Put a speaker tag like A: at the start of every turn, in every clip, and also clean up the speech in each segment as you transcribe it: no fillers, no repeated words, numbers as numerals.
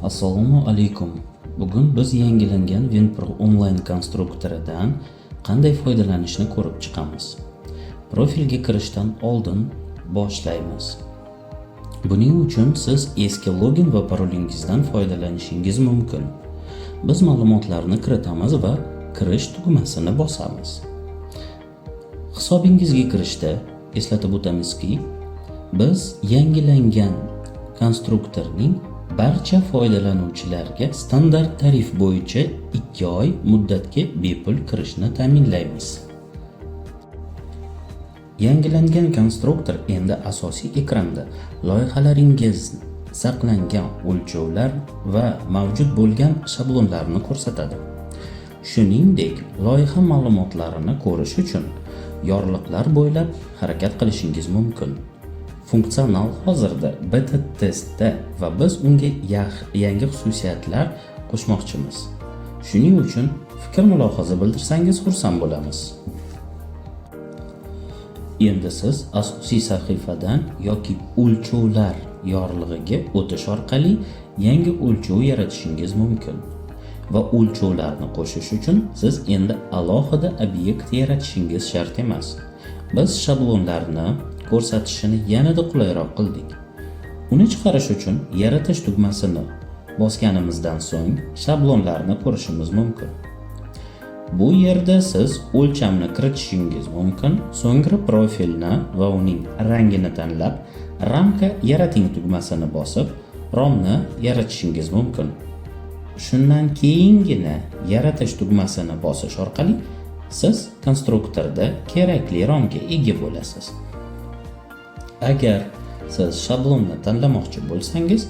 A: Assalomu alaykum. Bugun biz yangilangan WinPro onlayn konstruktoridan qanday foydalanishni ko'rib chiqamiz. Profilga kirishdan oldin boshlaymiz. Buning uchun siz eski login va parolingizdan foydalanishingiz mumkin. Biz ma'lumotlarni kiritamiz va kirish tugmasini bosamiz. Hisobingizga kirishda eslatib o'tamizki, biz yangilangan konstruktorning barcha foydalanuvchilarga standart tarif bo'yicha 2 oy muddatga bepul kirishni ta'minlaymiz. Yangilangan konstruktor endi asosiy ekranda loyihalaringiz saqlangan o'lchovlar va mavjud bo'lgan shablonlarni ko'rsatadi. Shuningdek, loyiha ma'lumotlarini ko'rish uchun yorliqlar bo'ylab harakat qilishingiz mumkin. Funksional hozirda beta testda va biz unga yangi xususiyatlar qo'shmoqchimiz. Shuning uchun fikr-mulohaza bildirsangiz xursand bo'lamiz. Endi siz asosiy sahifadan yoki o'lchovlar yorlig'iga o'tish orqali yangi o'lchov yaratishingiz mumkin. Va o'lchovlarni qo'shish uchun siz endi alohida obyekt yaratishingiz shart emas. Biz shablonlarni ko'rsatishini yanada qulayroq qildik. Uni chiqarish uchun yaratish tugmasini bosganimizdan so'ng shablonlarni ko'rishimiz mumkin. Bu yerda siz o'lchamni kiritishingiz mumkin, so'ngra profilni va uning rangini tanlab, ramka yarating tugmasini bosib, romni yaratishingiz mumkin. Shundan keyingina yaratish tugmasini bosish orqali siz konstruktorda kerakli romga ega bo'lasiz. Agar siz shablonni tanlamoqchi bo'lsangiz,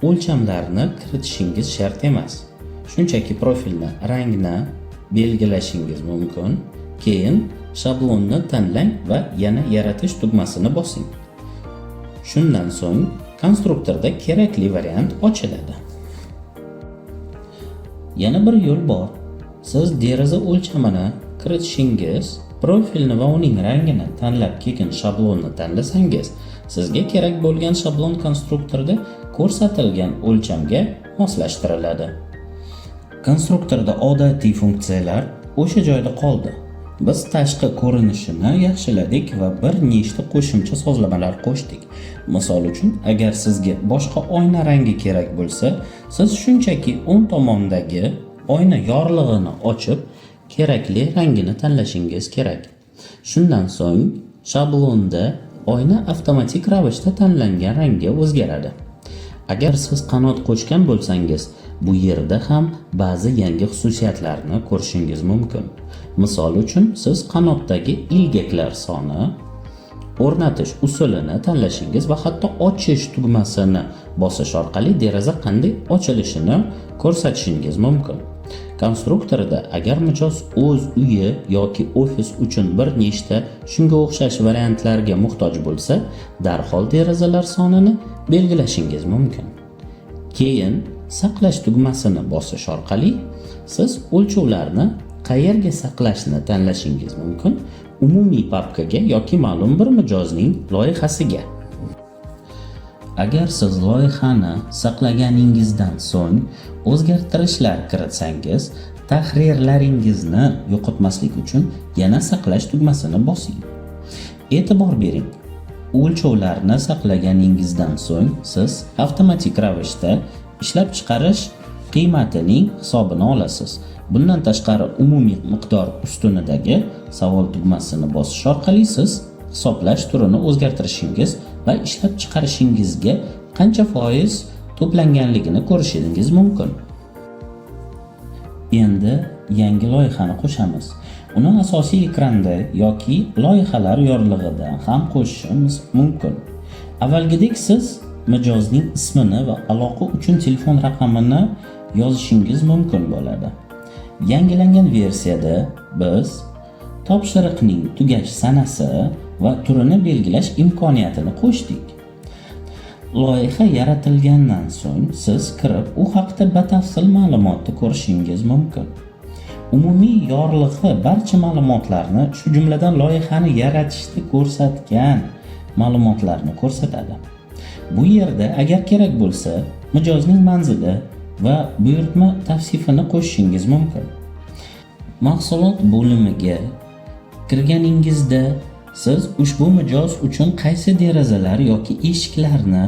A: o'lchamlarni kiritishingiz shart emas. Shunchaki profilni, rangni belgilashingiz mumkin. Keyin shablonni tanlang va yana yaratish tugmasini bosing. Shundan so'ng konstruktorda kerakli variant ochiladi. Yana bir yo'l bor. Siz deraza o'lchamini kiritishingiz, profilni va uning rangini tanlab keyin shablonni tanlasangiz, sizga kerak bo'lgan shablon konstruktorda ko'rsatilgan o'lchamga moslashtiriladi. Konstruktorda odatiy funksiyalar o'sha joyda qoldi. Biz tashqi ko'rinishini yaxshiladik va bir nechta qo'shimcha sozlamalar qo'shdik. Misol uchun, agar sizga boshqa oyna rangi kerak bo'lsa, siz shunchaki o'ng tomondagi oyna yorlig'ini ochib, kerakli rangini tanlashingiz kerak. Shundan so'ng shablonda oyna avtomatik ravishda tanlangan rangga o'zgaradi. Agar siz qanot qo'shgan bo'lsangiz, bu yerda ham ba'zi yangi xususiyatlarni ko'rishingiz mumkin. Misol uchun, siz qanotdagi ilgaklar soni, o'rnatish usulini tanlashingiz va hatto ochish tugmasini bosish orqali deraza qanday ochilishini ko'rsatishingiz mumkin. Konstruktorda agar mijoz o'z uyi yoki ofis uchun bir nechta shunga o'xshash variantlarga muhtoj bo'lsa, darhol derazalar sonini belgilashingiz mumkin. Keyin saqlash tugmasini bosish orqali siz o'lchovlarni qayerga saqlashni tanlashingiz mumkin, umumiy papkaga yoki ma'lum bir mijozning loyihasiga. Agar siz loyihani saqlaganingizdan so'ng o'zgartirishlar kiritsangiz, tahrirlaringizni yo'qotmaslik uchun yana saqlash tugmasini bosing. E'tibor bering, o'lchovlarni saqlaganingizdan so'ng siz avtomatik ravishda ishlab chiqarish qiymatining hisobini olasiz. Bundan tashqari umumiy miqdor ustunidagi savol tugmasini bosish orqali siz hisoblash turini o'zgartirishingiz va ishlab chiqarishingizga qancha foiz to'planganligini ko'rishingiz mumkin. Endi yangi loyihani qo'shamiz. Uni asosiy ekranda yoki loyihalar yorlig'ida ham qo'shishimiz mumkin. Avvalgidek siz mijozning ismini va aloqa uchun telefon raqamini yozishingiz mumkin bo'ladi. Yangilangan versiyada biz topshiriqning tugash sanasi va turini belgilash imkoniyatini qo'shdik. Loyiha yaratilgandan so'ng siz kirib u haqda batafsil ma'lumotni ko'rishingiz mumkin. Umumiy yorlig'i barcha ma'lumotlarni, shu jumladan loyihani yaratishda ko'rsatgan ma'lumotlarni ko'rsatadi. Bu yerda agar kerak bo'lsa, mijozning manzili va buyurtma tavsifini qo'shishingiz mumkin. Mahsulot bo'limiga kirganingizda siz ushbu mijoz uchun qaysi derazalar yoki eshiklarni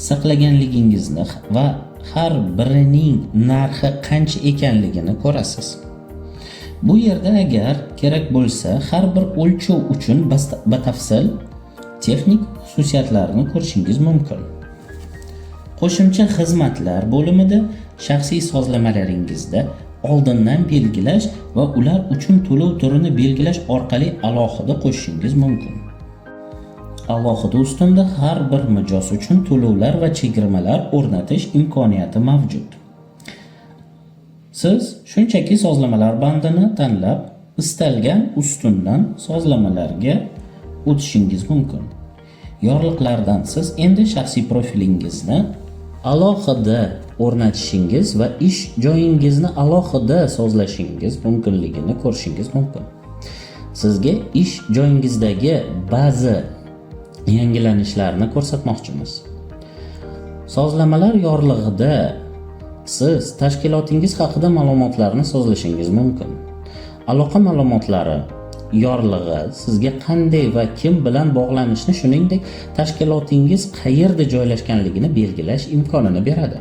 A: saqlaganligingizni va har birining narxi qancha ekanligini ko'rasiz. Bu yerda agar kerak bo'lsa, har bir o'lchov uchun batafsil texnik xususiyatlarini ko'rishingiz mumkin. Qo'shimcha xizmatlar bo'limida shaxsiy sozlamalaringizda oldindan belgilash va ular uchun to'lov turini belgilash orqali alohida qo'shishingiz mumkin. Alohida ustunda har bir mijoz uchun to'lovlar va chegirmalar o'rnatish imkoniyati mavjud. Siz shunchaki sozlamalar bandini tanlab, istalgan ustundan sozlamalarga o'tishingiz mumkin. Yorliqlardan siz endi shaxsiy profilingizni alohida o'rnatishingiz va ish joyingizni alohida sozlashingiz mumkinligini ko'rishingiz mumkin. Sizga ish joyingizdagi ba'zi yangilanishlarni ko'rsatmoqchimiz. Sozlamalar yorlig'ida siz tashkilotingiz haqida ma'lumotlarni sozlashingiz mumkin. Aloqa ma'lumotlari yorlig'i sizga qanday va kim bilan bog'lanishni, shuningdek, tashkilotingiz qayerda joylashganligini belgilash imkonini beradi.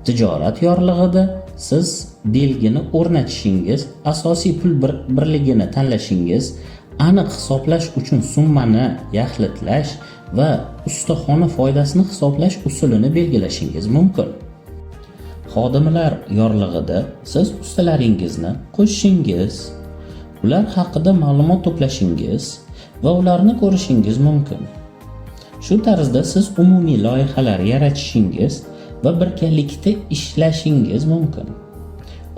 A: Tijorat yorlig'ida siz belgini o'rnatishingiz, asosiy pul birligini tanlashingiz, aniq hisoblash uchun summani yaxlitlash va ustaxona foydasini hisoblash usulini belgilashingiz mumkin. Xodimlar yorlig'ida siz ustalaringizni qo'shishingiz, ular haqida ma'lumot to'plashingiz va ularni ko'rishingiz mumkin. Shu tarzda siz umumiy loyihalar yaratishingiz va birgalikda ishlashingiz mumkin.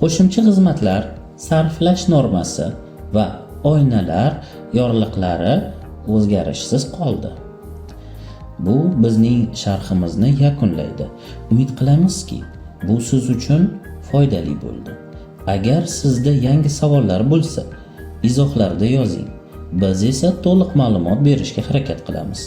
A: Qo'shimcha xizmatlar, sarflash normasi va oynalar yorliqlari o'zgarishsiz qoldi. Bu bizning sharhimizni yakunlaydi. Umid qilamizki, bu siz uchun foydali bo'ldi. Agar sizda yangi savollar bo'lsa, izohlarda yozing. Biz esa to'liq ma'lumot berishga harakat qilamiz.